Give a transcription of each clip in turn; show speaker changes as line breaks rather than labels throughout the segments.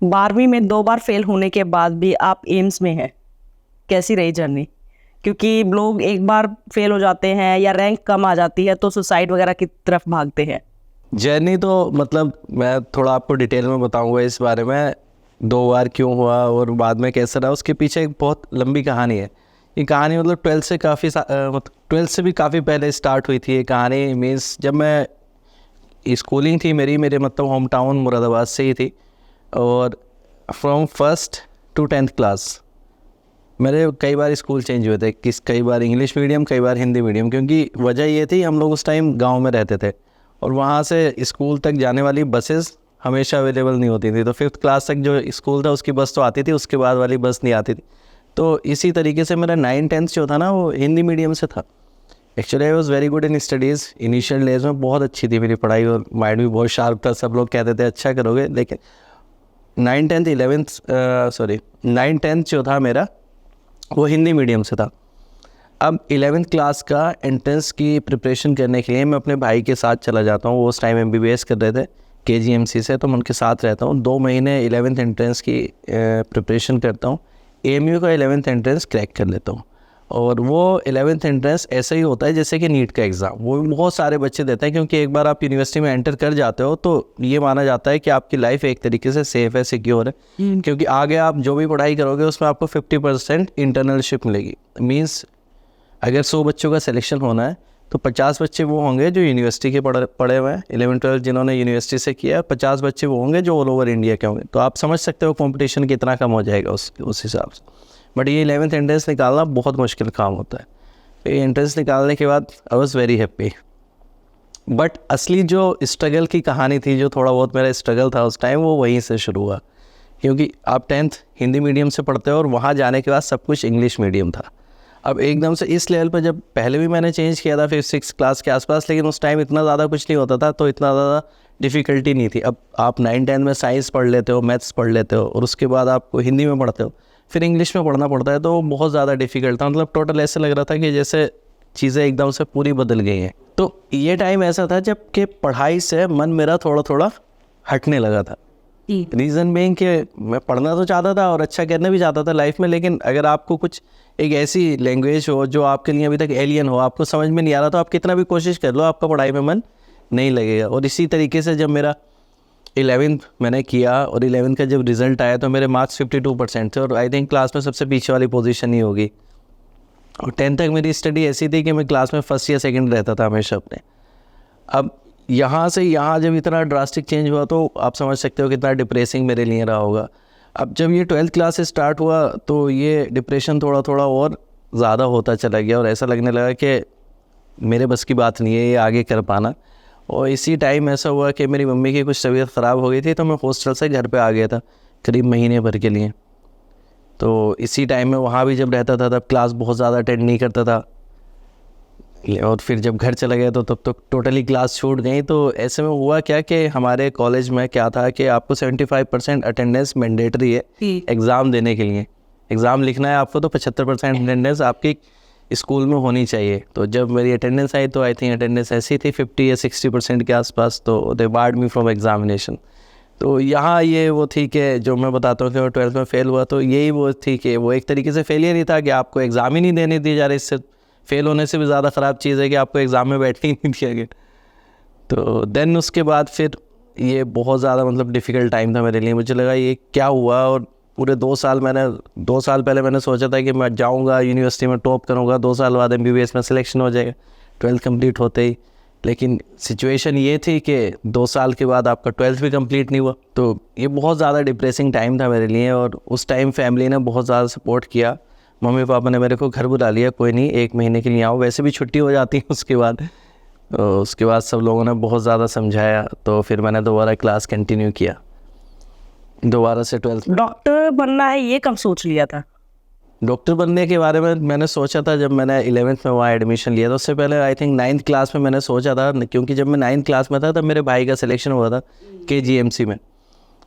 12वीं में 2 बार फेल होने के बाद भी आप एम्स में हैं, कैसी रही जर्नी? क्योंकि लोग एक बार फेल हो जाते हैं या रैंक कम आ जाती है तो सुसाइड वगैरह की तरफ भागते हैं।
जर्नी तो मतलब मैं थोड़ा आपको डिटेल में बताऊंगा इस बारे में, 2 बार क्यों हुआ और बाद में कैसा रहा, उसके पीछे एक बहुत लंबी कहानी है। ये कहानी मतलब 12th से मतलब 12th से भी काफ़ी पहले स्टार्ट हुई थी ये कहानी। मीन्स जब मैं स्कूलिंग थी मेरे मतलब होम टाउन मुरादाबाद से ही थी, और from 1st to 10th class मेरे कई बार स्कूल चेंज हुए थे, कई बार इंग्लिश मीडियम, कई बार हिंदी मीडियम, क्योंकि वजह ये थी हम लोग उस टाइम गांव में रहते थे और वहाँ से स्कूल तक जाने वाली बसेस हमेशा अवेलेबल नहीं होती थी। तो 5th क्लास तक जो स्कूल था उसकी बस तो आती थी, उसके बाद वाली बस नहीं आती थी। तो इसी तरीके से मेरा 9th-10th जो था ना वो हिंदी मीडियम से था। Actually I was very good in studies. Initial days में बहुत अच्छी थी मेरी पढ़ाई और माइंड भी बहुत शार्प था, सब लोग कहते थे अच्छा करोगे। लेकिन 9th-10th जो था मेरा वो हिंदी मीडियम से था। अब 11th क्लास का एंट्रेंस की प्रिपरेशन करने के लिए मैं अपने भाई के साथ चला जाता हूँ। वो उस टाइम MBBS कर रहे थे KGMC से, तो मैं उनके साथ रहता हूँ। 2 महीने 11th एंट्रेंस की प्रिपरेशन करता हूँ। AMU का 11th एंट्रेंस क्रैक कर लेता हूँ। और वो 11th एंट्रेंस ऐसा ही होता है जैसे कि नीट का एग्ज़ाम, वो बहुत सारे बच्चे देते हैं, क्योंकि एक बार आप यूनिवर्सिटी में एंटर कर जाते हो तो ये माना जाता है कि आपकी लाइफ एक तरीके से सेफ़ है, सिक्योर है, क्योंकि आगे आप जो भी पढ़ाई करोगे उसमें आपको 50% इंटर्नलशिप मिलेगी। मीन्स अगर 100 बच्चों का सिलेक्शन होना है तो 50 बच्चे वो होंगे जो यूनिवर्सिटी के पढ़े हुए हैं, 11th-12th जिन्होंने यूनिवर्सिटी से किया, 50 बच्चे वो होंगे जो ऑल ओवर इंडिया के होंगे। तो आप समझ सकते हो कंपटीशन कितना कम हो जाएगा उस हिसाब से। बट ये 11th एंट्रेंस निकालना बहुत मुश्किल काम होता है। तो ये एंट्रेंस निकालने के बाद I was very happy. But असली जो स्ट्रगल की कहानी थी, जो थोड़ा बहुत मेरा स्ट्रगल था उस टाइम, वो वहीं से शुरू हुआ। क्योंकि आप 10th हिंदी मीडियम से पढ़ते हो और वहाँ जाने के बाद सब कुछ इंग्लिश मीडियम था। अब एकदम से इस लेवल पर, जब पहले भी मैंने चेंज किया था 5th-6th क्लास के आसपास, लेकिन उस टाइम इतना ज़्यादा कुछ नहीं होता था, तो इतना ज़्यादा डिफ़िकल्टी नहीं थी। अब आप 9th-10th में साइंस पढ़ लेते हो, मैथ्स पढ़ लेते हो, और उसके बाद आपको हिंदी में पढ़ते हो, फिर इंग्लिश में पढ़ना पड़ता है, तो बहुत ज़्यादा डिफ़िकल्ट था। मतलब टोटल ऐसे लग रहा था कि जैसे चीज़ें एकदम से पूरी बदल गई हैं। तो ये टाइम ऐसा था जब कि पढ़ाई से मन मेरा थोड़ा थोड़ा हटने लगा था। रीज़न बीइंग कि मैं पढ़ना तो चाहता था और अच्छा करना भी चाहता था लाइफ में, लेकिन अगर आपको कुछ एक ऐसी लैंग्वेज हो जो आपके लिए अभी तक एलियन हो, आपको समझ में नहीं आ रहा, तो आप कितना भी कोशिश कर लो आपका पढ़ाई में मन नहीं लगेगा। और इसी तरीके से जब मेरा 11th मैंने किया और 11th का जब रिज़ल्ट आया तो मेरे मार्क्स 52% थे, और आई थिंक क्लास में सबसे पीछे वाली पोजीशन ही होगी। और 10th तक मेरी स्टडी ऐसी थी कि मैं क्लास में फर्स्ट या सेकंड रहता था हमेशा अपने। अब यहाँ से यहाँ जब इतना ड्रास्टिक चेंज हुआ तो आप समझ सकते हो कितना डिप्रेसिंग मेरे लिए रहा होगा। अब जब ये 12th क्लास से स्टार्ट हुआ तो ये डिप्रेशन थोड़ा थोड़ा और ज़्यादा होता चला गया, और ऐसा लगने लगा कि मेरे बस की बात नहीं है ये आगे कर पाना। और इसी टाइम ऐसा हुआ कि मेरी मम्मी की कुछ तबीयत ख़राब हो गई थी, तो मैं हॉस्टल से घर पे आ गया था करीब महीने भर के लिए। तो इसी टाइम में वहाँ भी जब रहता था तब क्लास बहुत ज़्यादा अटेंड नहीं करता था, और फिर जब घर चला गया तो तब तो टोटली क्लास छूट गई। तो ऐसे में हुआ क्या कि हमारे कॉलेज में क्या था कि आपको 75% अटेंडेंस मैंडेटरी है एग्ज़ाम देने के लिए। एग्ज़ाम लिखना है आपको तो 75% अटेंडेंस आपकी स्कूल में होनी चाहिए। तो जब मेरी अटेंडेंस आई तो आई थिंक अटेंडेंस ऐसी थी 50 या 60% के आसपास, तो दे बार्ड मी फ्रॉम एग्जामिनेशन। तो यहाँ ये वो थी कि जो मैं बताता हूँ कि मैं 12th में फ़ेल हुआ, तो यही वो थी कि वो एक तरीके से फेलियर ही था कि आपको एग्ज़ाम ही नहीं देने दिए जा रहे। इससे फेल होने से भी ज़्यादा ख़राब चीज़ है कि आपको एग्ज़ाम में बैठने ही नहीं दिया गया। तो देन उसके बाद फिर ये बहुत ज़्यादा मतलब डिफ़िकल्ट टाइम था मेरे लिए। मुझे लगा ये क्या हुआ, और पूरे 2 साल मैंने 2 साल पहले मैंने सोचा था कि मैं जाऊंगा यूनिवर्सिटी में टॉप करूंगा, 2 साल बाद MBBS में सिलेक्शन हो जाएगा 12th कंप्लीट होते ही। लेकिन सिचुएशन ये थी कि 2 साल के बाद आपका 12th भी कंप्लीट नहीं हुआ। तो ये बहुत ज़्यादा डिप्रेसिंग टाइम था मेरे लिए, और उस टाइम फैमिली ने बहुत ज़्यादा सपोर्ट किया। मम्मी पापा ने मेरे को घर बुला लिया, कोई नहीं 1 महीने के लिए आओ, वैसे भी छुट्टी हो जाती है उसके बाद। तो उसके बाद सब लोगों ने बहुत ज़्यादा समझाया, तो फिर मैंने दोबारा क्लास कंटिन्यू किया, दोबारा से 12th।
डॉक्टर बनना है ये कब सोच लिया था?
डॉक्टर बनने के बारे में मैंने सोचा था जब मैंने 11th में वहाँ एडमिशन लिया था। उससे पहले आई थिंक 9th क्लास में मैंने सोचा था, क्योंकि जब मैं 9th क्लास में था तब मेरे भाई का सिलेक्शन हुआ था KGMC में।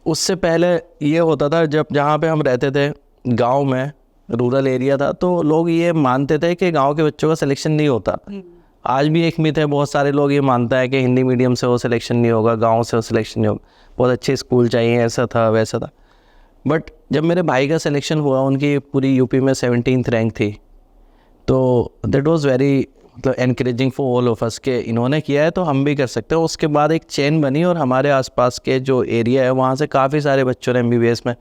उससे पहले ये होता था जब जहाँ पे हम रहते थे गांव में, रूरल एरिया था, तो लोग ये मानते थे कि गांव के बच्चों का सिलेक्शन नहीं होता। आज भी एक मिथ है, बहुत सारे लोग ये मानता है कि हिंदी मीडियम से वो सिलेक्शन नहीं होगा, गांव से वो सिलेक्शन नहीं होगा, बहुत अच्छे स्कूल चाहिए, ऐसा था वैसा था। बट जब मेरे भाई का सिलेक्शन हुआ, उनकी पूरी यूपी में 17th रैंक थी, तो दैट वाज वेरी मतलब encouraging for all of us कि इन्होंने किया है तो हम भी कर सकते हैं। उसके बाद एक चेन बनी और हमारे आसपास के जो एरिया है वहाँ से काफ़ी सारे बच्चों ने MBBS में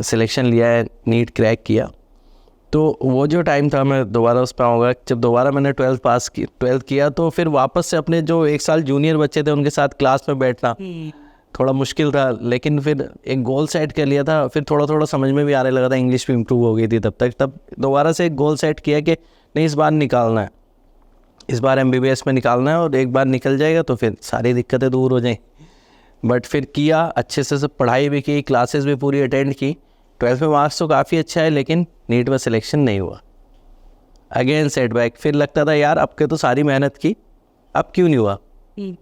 सिलेक्शन लिया है, नीट क्रैक किया। तो वो जो टाइम था, मैं दोबारा उस पर आऊँगा, जब दोबारा मैंने 12th किया तो फिर वापस से अपने जो 1 साल जूनियर बच्चे थे उनके साथ क्लास में बैठना थोड़ा मुश्किल था, लेकिन फिर एक गोल सेट कर लिया था। फिर थोड़ा थोड़ा समझ में भी आने लगा था, इंग्लिश भी इम्प्रूव हो गई थी तब दोबारा से एक गोल सेट किया कि नहीं, इस बार निकालना है, इस बार MBBS में निकालना है, और एक बार निकल जाएगा तो फिर सारी दिक्कतें दूर हो जाएं। बट फिर किया, अच्छे से सब पढ़ाई भी की, क्लासेस भी पूरी अटेंड की। 12th में मार्क्स तो काफ़ी अच्छा है, लेकिन नीट में सिलेक्शन नहीं हुआ। Again setback. फिर लगता था यार अब के तो सारी मेहनत की, अब क्यों नहीं हुआ,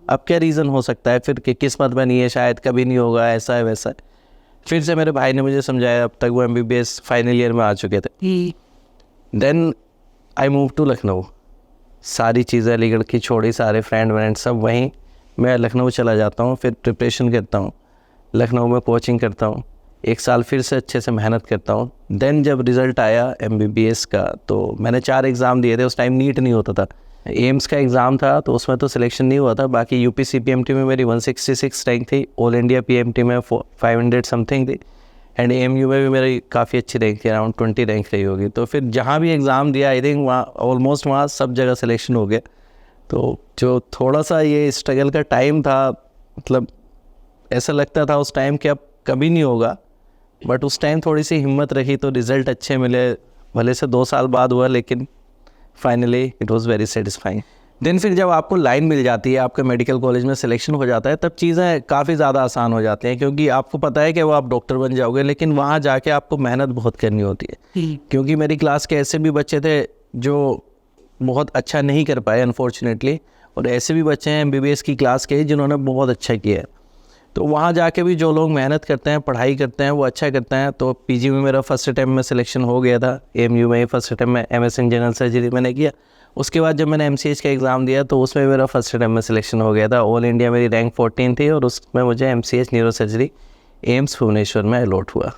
अब क्या रीज़न हो सकता है, फिर कि किस्मत में नहीं है, शायद कभी नहीं होगा, ऐसा है वैसा है। फिर से मेरे भाई ने मुझे समझाया, अब तक वो MBBS फाइनल ईयर में आ चुके थे। Then I move to Lucknow. सारी चीज़ें अलीगढ़ की छोड़ी, सारे फ्रेंड सब वहीं, मैं लखनऊ चला जाता हूँ, फिर प्रिपरेशन करता हूँ, लखनऊ में कोचिंग करता हूँ, 1 साल फिर से अच्छे से मेहनत करता हूँ। देन जब रिज़ल्ट आया MBBS का, तो मैंने 4 एग्ज़ाम दिए थे। उस टाइम नीट नहीं होता था, एम्स का एग्ज़ाम था, तो उसमें तो सिलेक्शन नहीं हुआ था। बाकी UPC PMT में मेरी 166 रैंक थी, ऑल इंडिया PMT में 500 समथिंग थी, एंड AMU में भी मेरी काफ़ी अच्छी रैंक थी, अराउंड 20 रैंक रही होगी। तो फिर जहाँ भी एग्ज़ाम दिया, आई थिंक वहाँ ऑलमोस्ट वहाँ सब जगह सिलेक्शन हो गया। तो जो थोड़ा सा ये स्ट्रगल का टाइम था, मतलब ऐसा लगता था उस टाइम कि अब कभी नहीं होगा, बट उस टाइम थोड़ी सी हिम्मत रखी तो रिज़ल्ट अच्छे मिले। भले से 2 साल बाद हुआ, लेकिन finally it was very satisfying. Then फिर जब आपको लाइन मिल जाती है, आपके मेडिकल कॉलेज में सिलेक्शन हो जाता है, तब चीज़ें काफ़ी ज़्यादा आसान हो जाती हैं, क्योंकि आपको पता है कि वो आप डॉक्टर बन जाओगे, लेकिन वहाँ जाके आपको मेहनत बहुत करनी होती है। क्योंकि मेरी क्लास के ऐसे भी बच्चे थे जो बहुत अच्छा नहीं कर पाए अनफॉर्चुनेटली, और ऐसे भी बच्चे हैं MBBS की क्लास के जिन्होंने बहुत अच्छा किया है। तो वहाँ जाके भी जो लोग मेहनत करते हैं, पढ़ाई करते हैं, वो अच्छा करते हैं। तो PG में मेरा फर्स्ट अटैम्प्ट में सिलेक्शन हो गया था, AMU में फर्स्ट अटैम्प्ट में MS इन जनरल सर्जरी मैंने किया। उसके बाद जब मैंने MCH का एग्ज़ाम दिया तो उसमें मेरा फर्स्ट अटैम्प्ट में सिलेक्शन हो गया था। ऑल इंडिया मेरी रैंक 14 थी, और उसमें मुझे MCH neuro surgery AIIMS Bhubaneswar में अलॉट हुआ।